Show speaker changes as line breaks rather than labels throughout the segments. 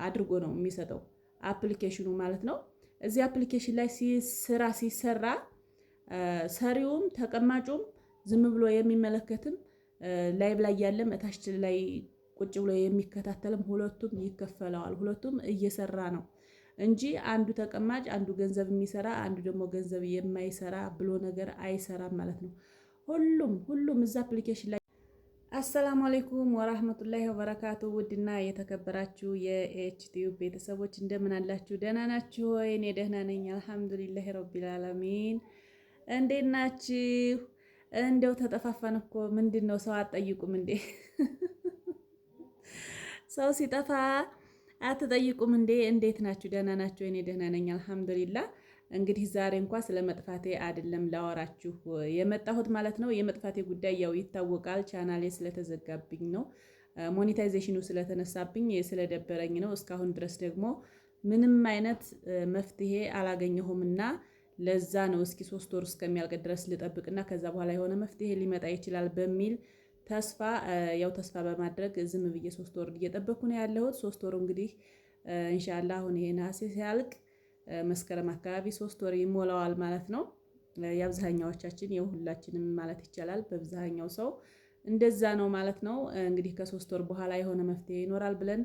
አድርጎ ነው የሚሰጠው አፕሊኬሽኑ ማለት ነው። እዚህ አፕሊኬሽን ላይ ስራ ሲሰራ ሰሪውም ተቀማጩም ዝም ብሎ የሚመለከትም ላይቭ ላይ ያለም እታች ላይ ቁጭ ብሎ የሚከታተልም ሁለቱም ይከፈለዋል። ሁለቱም እየሰራ ነው እንጂ አንዱ ተቀማጭ አንዱ ገንዘብ የሚሰራ አንዱ ደግሞ ገንዘብ የማይሰራ ብሎ ነገር አይሰራም ማለት ነው። ሁሉም እዛ አፕሊኬሽን ላይ። አሰላሙ አለይኩም ወራህመቱላሂ ወበረካቱ። ውድና የተከበራችሁ የኤችቲዩብ ቤተሰቦች እንደምን አላችሁ? ደህና ናችሁ ወይ? እኔ ደህና ነኝ አልሐምዱሊላሂ ረቢል ዓለሚን። እንዴት ናችሁ? እንደው ተጠፋፋን እኮ ምንድን ነው ሰው አትጠይቁም እንዴ? ሰው ሲጠፋ አትጠይቁም እንዴ? እንዴት ናችሁ? ደህና ናችሁ? እኔ ደህና ነኝ አልሐምዱሊላህ። እንግዲህ ዛሬ እንኳን ስለ መጥፋቴ አይደለም ላወራችሁ የመጣሁት ማለት ነው። የመጥፋቴ ጉዳይ ያው ይታወቃል። ቻናሌ ስለተዘጋብኝ ነው፣ ሞኔታይዜሽኑ ስለተነሳብኝ ስለደበረኝ ነው። እስካሁን ድረስ ደግሞ ምንም አይነት መፍትሄ አላገኘሁምና ለዛ ነው እስኪ 3 ወር እስከሚያልቅ ድረስ ልጠብቅና ከዛ በኋላ የሆነ መፍትሄ ሊመጣ ይችላል በሚል ተስፋ በማድረግ ዝም ብዬ 3 ወር እየጠበቅኩ ነው ያለሁት። 3 ወሩ እንግዲህ ኢንሻአላህ አሁን ይሄ ነሐሴ ሲያልቅ መስከረም አካባቢ 3 ወር ይሞላዋል ማለት ነው። የአብዛኛዎቻችን የሁላችንም ማለት ይቻላል በአብዛኛው ሰው እንደዛ ነው ማለት ነው። እንግዲህ ከ3 ወር በኋላ የሆነ መፍትሄ ይኖራል ብለን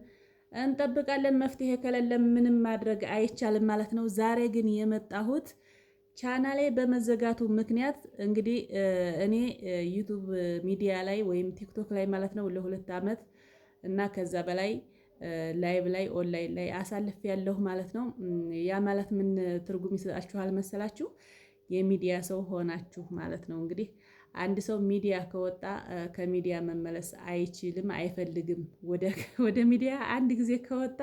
እንጠብቃለን። መፍትሄ ከሌለ ምንም ማድረግ አይቻልም ማለት ነው። ዛሬ ግን የመጣሁት ቻናሌ በመዘጋቱ ምክንያት እንግዲህ እኔ ዩቱብ ሚዲያ ላይ ወይም ቲክቶክ ላይ ማለት ነው ለ2 ዓመት እና ከዛ በላይ ላይቭ ላይ ኦንላይን ላይ አሳልፍ ያለሁ ማለት ነው። ያ ማለት ምን ትርጉም ይሰጣችኋል መሰላችሁ? የሚዲያ ሰው ሆናችሁ ማለት ነው። እንግዲህ አንድ ሰው ሚዲያ ከወጣ ከሚዲያ መመለስ አይችልም፣ አይፈልግም። ወደ ሚዲያ አንድ ጊዜ ከወጣ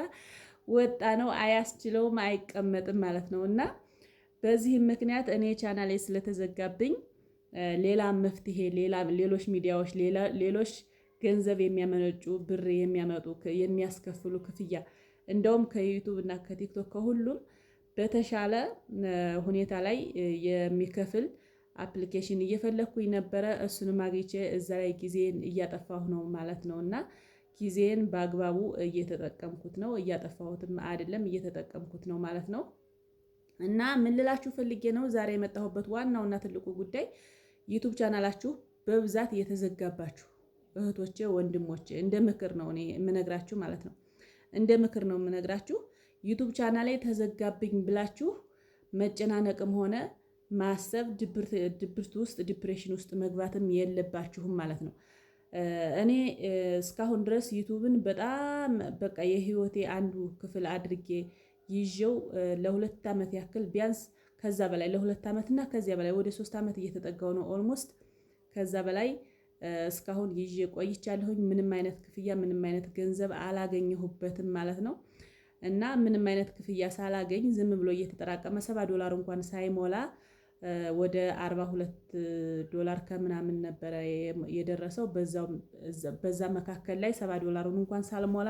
ወጣ ነው፣ አያስችለውም፣ አይቀመጥም ማለት ነው። እና በዚህም ምክንያት እኔ ቻናሌ ስለተዘጋብኝ ሌላ መፍትሄ ሌሎች ሚዲያዎች ሌሎች ገንዘብ የሚያመነጩ ብር የሚያመጡ የሚያስከፍሉ ክፍያ እንደውም ከዩቱብ እና ከቲክቶክ ከሁሉም በተሻለ ሁኔታ ላይ የሚከፍል አፕሊኬሽን እየፈለኩኝ ነበረ። እሱንም አግኝቼ እዛ ላይ ጊዜን እያጠፋሁ ነው ማለት ነው። እና ጊዜን በአግባቡ እየተጠቀምኩት ነው፣ እያጠፋሁትም አይደለም እየተጠቀምኩት ነው ማለት ነው። እና ምን ልላችሁ ፈልጌ ነው ዛሬ የመጣሁበት ዋናውና ትልቁ ጉዳይ ዩቱብ ቻናላችሁ በብዛት እየተዘጋባችሁ እህቶቼ ወንድሞቼ፣ እንደ ምክር ነው እኔ የምነግራችሁ ማለት ነው። እንደ ምክር ነው የምነግራችሁ። ዩቱብ ቻናል ላይ ተዘጋብኝ ብላችሁ መጨናነቅም ሆነ ማሰብ ድብርት ውስጥ ዲፕሬሽን ውስጥ መግባትም የለባችሁም ማለት ነው። እኔ እስካሁን ድረስ ዩቱብን በጣም በቃ የህይወቴ አንዱ ክፍል አድርጌ ይዤው ለ2 ዓመት ያክል ቢያንስ ከዛ በላይ ለ2 ዓመት እና ከዚያ በላይ ወደ 3 ዓመት እየተጠጋው ነው ኦልሞስት ከዛ በላይ እስካሁን ይዤ ቆይቻለሁኝ። ምንም አይነት ክፍያ ምንም አይነት ገንዘብ አላገኘሁበትም ማለት ነው። እና ምንም አይነት ክፍያ ሳላገኝ ዝም ብሎ እየተጠራቀመ $7 እንኳን ሳይሞላ ወደ $42 ከምናምን ነበረ የደረሰው። በዛ መካከል ላይ $7 እንኳን ሳልሞላ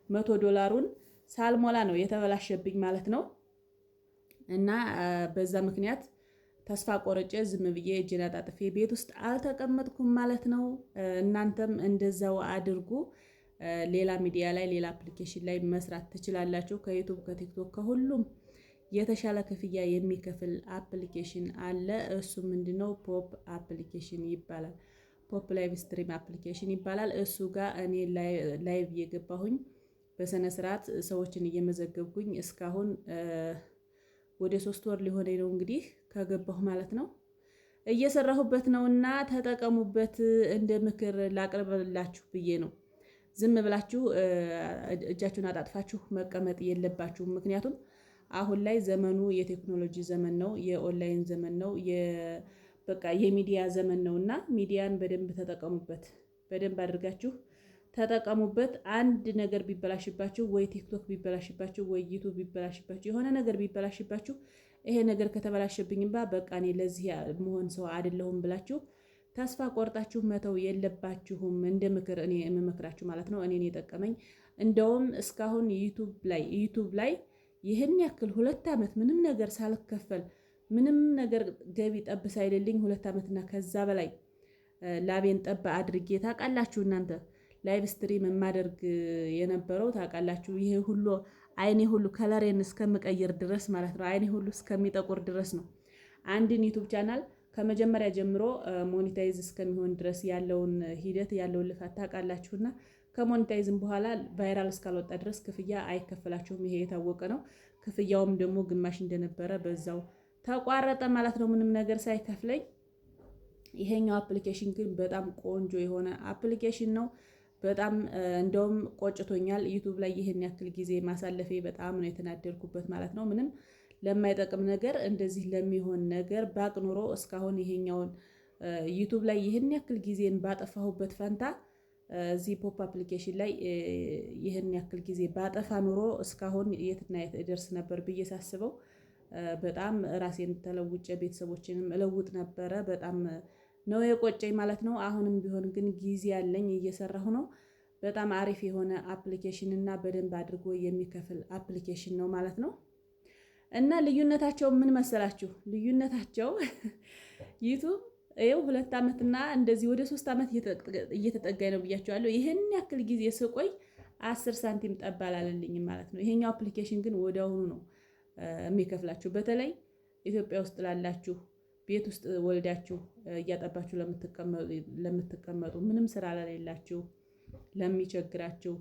$100 ሳልሞላ ነው የተበላሸብኝ ማለት ነው። እና በዛ ምክንያት ተስፋ ቆርጬ ዝም ብዬ እጄን አጣጥፌ ቤት ውስጥ አልተቀመጥኩም ማለት ነው። እናንተም እንደዛው አድርጉ። ሌላ ሚዲያ ላይ ሌላ አፕሊኬሽን ላይ መስራት ትችላላችሁ። ከዩቱብ ከቲክቶክ ከሁሉም የተሻለ ክፍያ የሚከፍል አፕሊኬሽን አለ። እሱ ምንድነው? ፖፕ አፕሊኬሽን ይባላል። ፖፕ ላይቭ ስትሪም አፕሊኬሽን ይባላል። እሱ ጋር እኔ ላይቭ እየገባሁኝ በሰነ ስርዓት ሰዎችን እየመዘገብኩኝ እስካሁን ወደ 3 ወር ሊሆነኝ ነው እንግዲህ ከገባሁ ማለት ነው። እየሰራሁበት ነውና ተጠቀሙበት። እንደ ምክር ላቅርብላችሁ ብዬ ነው። ዝም ብላችሁ እጃችሁን አጣጥፋችሁ መቀመጥ የለባችሁም። ምክንያቱም አሁን ላይ ዘመኑ የቴክኖሎጂ ዘመን ነው፣ የኦንላይን ዘመን ነው፣ በቃ የሚዲያ ዘመን ነውና ሚዲያን በደንብ ተጠቀሙበት። በደንብ አድርጋችሁ ተጠቀሙበት። አንድ ነገር ቢበላሽባችሁ ወይ ቲክቶክ ቢበላሽባችሁ ወይ ዩቱብ ቢበላሽባችሁ የሆነ ነገር ቢበላሽባችሁ ይሄ ነገር ከተበላሸብኝባ በቃ እኔ ለዚህ መሆን ሰው አይደለሁም ብላችሁ ተስፋ ቆርጣችሁ መተው የለባችሁም። እንደ ምክር እኔ የምመክራችሁ ማለት ነው። እኔን የጠቀመኝ እንደውም እስካሁን ዩቱብ ላይ ይህን ያክል 2 ዓመት ምንም ነገር ሳልከፈል ምንም ነገር ገቢ ጠብ ሳይልልኝ 2 ዓመትና ከዛ በላይ ላቤን ጠብ አድርጌ ታውቃላችሁ እናንተ ላይቭ ስትሪም የማደርግ የነበረው ታውቃላችሁ። ይሄ ሁሉ አይኔ ሁሉ ከለሬን እስከምቀይር ድረስ ማለት ነው። አይኔ ሁሉ እስከሚጠቁር ድረስ ነው። አንድን ዩቱብ ቻናል ከመጀመሪያ ጀምሮ ሞኔታይዝ እስከሚሆን ድረስ ያለውን ሂደት ያለውን ልፋት ታውቃላችሁና ከሞኔታይዝም በኋላ ቫይራል እስካልወጣ ድረስ ክፍያ አይከፈላችሁም። ይሄ የታወቀ ነው። ክፍያውም ደግሞ ግማሽ እንደነበረ በዛው ተቋረጠ ማለት ነው፣ ምንም ነገር ሳይከፍለኝ። ይሄኛው አፕሊኬሽን ግን በጣም ቆንጆ የሆነ አፕሊኬሽን ነው። በጣም እንደውም ቆጭቶኛል ዩቱብ ላይ ይህን ያክል ጊዜ ማሳለፌ በጣም ነው የተናደድኩበት ማለት ነው። ምንም ለማይጠቅም ነገር እንደዚህ ለሚሆን ነገር ባቅ ኑሮ እስካሁን ይሄኛውን ዩቱብ ላይ ይህን ያክል ጊዜን ባጠፋሁበት ፈንታ እዚህ ፖፕ አፕሊኬሽን ላይ ይህን ያክል ጊዜ ባጠፋ ኑሮ እስካሁን የትና የት እደርስ ነበር ብዬ ሳስበው በጣም ራሴን ተለውጬ ቤተሰቦችንም እለውጥ ነበረ። በጣም ነው የቆጨኝ ማለት ነው። አሁንም ቢሆን ግን ጊዜ ያለኝ እየሰራሁ ነው። በጣም አሪፍ የሆነ አፕሊኬሽን እና በደንብ አድርጎ የሚከፍል አፕሊኬሽን ነው ማለት ነው። እና ልዩነታቸው ምን መሰላችሁ? ልዩነታቸው ዩቱብ ይኸው 2 ዓመትና እንደዚህ ወደ 3 ዓመት እየተጠጋኝ ነው ብያቸዋለሁ። ይህን ያክል ጊዜ ስቆይ 10 ሳንቲም ጠብ አላለልኝም ማለት ነው። ይሄኛው አፕሊኬሽን ግን ወዲያውኑ ነው የሚከፍላችሁ። በተለይ ኢትዮጵያ ውስጥ ላላችሁ ቤት ውስጥ ወልዳችሁ እያጠባችሁ ለምትቀመጡ ምንም ስራ ለሌላችሁ ለሚቸግራችሁ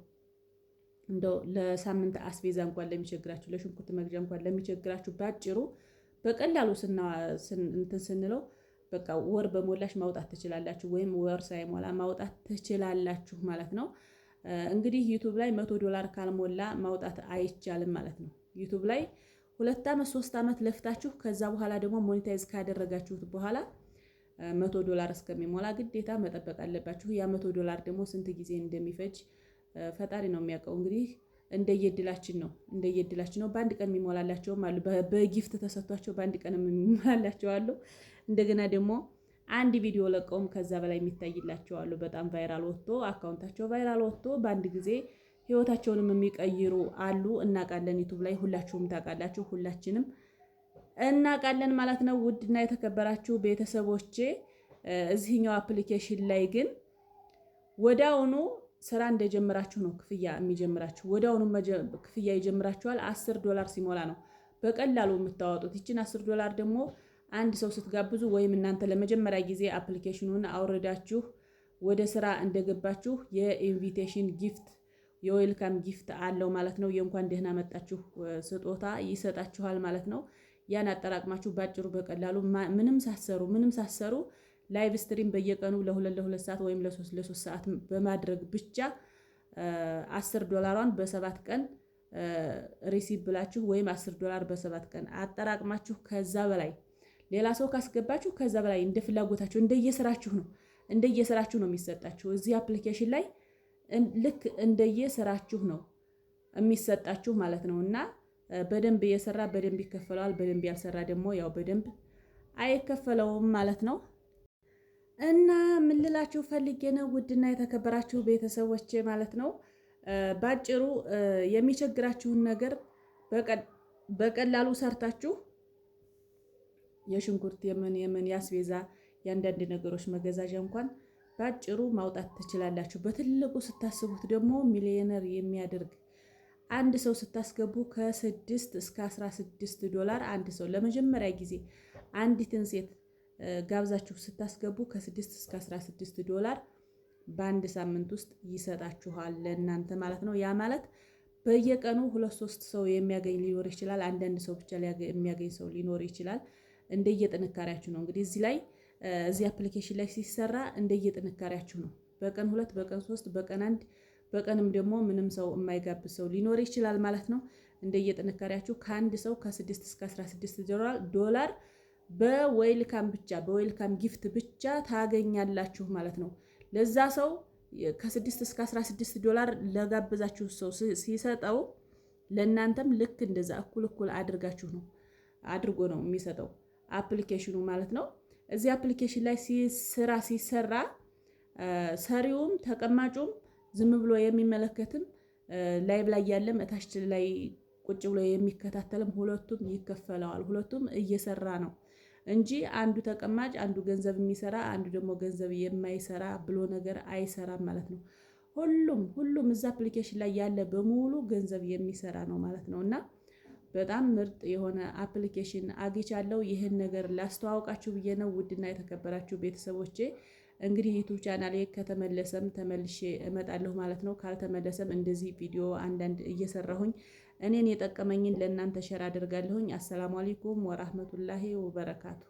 እንደው ለሳምንት አስቤዛ እንኳን ለሚቸግራችሁ ለሽንኩርት መግዣ እንኳን ለሚቸግራችሁ ባጭሩ በቀላሉ እንትን ስንለው በቃ ወር በሞላሽ ማውጣት ትችላላችሁ፣ ወይም ወር ሳይሞላ ማውጣት ትችላላችሁ ማለት ነው። እንግዲህ ዩቱብ ላይ $100 ካልሞላ ማውጣት አይቻልም ማለት ነው። ዩቱብ ላይ 2 ዓመት 3 ዓመት ለፍታችሁ ከዛ በኋላ ደግሞ ሞኔታይዝ ካደረጋችሁት በኋላ $100 እስከሚሞላ ግዴታ መጠበቅ አለባችሁ። ያ $100 ደግሞ ስንት ጊዜ እንደሚፈጅ ፈጣሪ ነው የሚያውቀው። እንግዲህ እንደየድላችን ነው። በአንድ ቀን የሚሞላላቸውም አሉ። በጊፍት ተሰጥቷቸው በአንድ ቀን የሚሞላላቸው አሉ። እንደገና ደግሞ አንድ ቪዲዮ ለቀውም ከዛ በላይ የሚታይላቸው አሉ። በጣም ቫይራል ወጥቶ አካውንታቸው ቫይራል ወጥቶ በአንድ ጊዜ ህይወታቸውንም የሚቀይሩ አሉ። እናውቃለን። ዩቱብ ላይ ሁላችሁም ታውቃላችሁ፣ ሁላችንም እናውቃለን ማለት ነው። ውድና የተከበራችሁ ቤተሰቦቼ እዚህኛው አፕሊኬሽን ላይ ግን ወዲያውኑ ስራ እንደጀመራችሁ ነው ክፍያ የሚጀምራችሁ። ወዲያውኑ ክፍያ ይጀምራችኋል። $10 ሲሞላ ነው በቀላሉ የምታወጡት። ይችን $10 ደግሞ አንድ ሰው ስትጋብዙ ወይም እናንተ ለመጀመሪያ ጊዜ አፕሊኬሽኑን አውርዳችሁ ወደ ስራ እንደገባችሁ የኢንቪቴሽን ጊፍት የዌልካም ጊፍት አለው ማለት ነው። የእንኳን ደህና መጣችሁ ስጦታ ይሰጣችኋል ማለት ነው። ያን አጠራቅማችሁ ባጭሩ በቀላሉ ምንም ሳሰሩ ላይቭ ስትሪም በየቀኑ ለ2 ሰዓት ወይም ለ3 ሰዓት በማድረግ ብቻ $10 በ7 ቀን ሪሲቭ ብላችሁ ወይም $10 በ7 ቀን አጠራቅማችሁ ከዛ በላይ ሌላ ሰው ካስገባችሁ ከዛ በላይ እንደ ፍላጎታችሁ እንደየስራችሁ ነው የሚሰጣችሁ። እዚህ አፕሊኬሽን ላይ ልክ እንደየስራችሁ ነው የሚሰጣችሁ ማለት ነው። እና በደንብ እየሰራ በደንብ ይከፈለዋል። በደንብ ያልሰራ ደግሞ ያው በደንብ አይከፈለውም ማለት ነው። እና ምን ልላችሁ ፈልጌ ነው ውድና የተከበራችሁ ቤተሰቦቼ ማለት ነው። ባጭሩ የሚቸግራችሁን ነገር በቀላሉ ሰርታችሁ የሽንኩርት የምን ያስቤዛ የአንዳንድ ነገሮች መገዛዣ እንኳን ባጭሩ ማውጣት ትችላላችሁ። በትልቁ ስታስቡት ደግሞ ሚሊዮነር የሚያደርግ አንድ ሰው ስታስገቡ ከ6 እስከ $16 አንድ ሰው ለመጀመሪያ ጊዜ አንዲትን ሴት ጋብዛችሁ ስታስገቡ ከ6 እስከ $16 በአንድ ሳምንት ውስጥ ይሰጣችኋል ለእናንተ ማለት ነው። ያ ማለት በየቀኑ 2-3 ሰው የሚያገኝ ሊኖር ይችላል። አንዳንድ ሰው ብቻ የሚያገኝ ሰው ሊኖር ይችላል። እንደየጥንካሬያችሁ ነው። እንግዲህ እዚህ አፕሊኬሽን ላይ ሲሰራ እንደየጥንካሬያችሁ ነው። በቀን 2፣ በቀን 3፣ በቀን 1፣ በቀንም ደግሞ ምንም ሰው የማይጋብዝ ሰው ሊኖር ይችላል ማለት ነው። እንደየጥንካሬያችሁ ከአንድ ሰው ከ6 እስከ $16 በዌልካም ጊፍት ብቻ ታገኛላችሁ ማለት ነው። ለዛ ሰው ከ6 እስከ $16 ለጋበዛችሁ ሰው ሲሰጠው ለእናንተም ልክ እንደዛ እኩል አድርጎ ነው የሚሰጠው አፕሊኬሽኑ ማለት ነው። እዚህ አፕሊኬሽን ላይ ሲሰራ ሰሪውም ተቀማጩም ዝም ብሎ የሚመለከትም ላይቭ ላይ ያለም እታች ላይ ቁጭ ብሎ የሚከታተልም ሁለቱም ይከፈለዋል። ሁለቱም እየሰራ ነው እንጂ አንዱ ተቀማጭ አንዱ ገንዘብ የሚሰራ አንዱ ደግሞ ገንዘብ የማይሰራ ብሎ ነገር አይሰራም ማለት ነው። ሁሉም እዛ አፕሊኬሽን ላይ ያለ በሙሉ ገንዘብ የሚሰራ ነው ማለት ነው። እና በጣም ምርጥ የሆነ አፕሊኬሽን አግኝቻለሁ። ይህን ነገር ላስተዋውቃችሁ ብዬ ነው። ውድና የተከበራችሁ ቤተሰቦቼ እንግዲህ ዩቱብ ቻናሌ ከተመለሰም ተመልሼ እመጣለሁ ማለት ነው። ካልተመለሰም እንደዚህ ቪዲዮ አንዳንድ እየሰራሁኝ እኔን የጠቀመኝን ለእናንተ ሸር አድርጋለሁኝ። አሰላሙ አለይኩም ወራህመቱላሂ ወበረካቱ።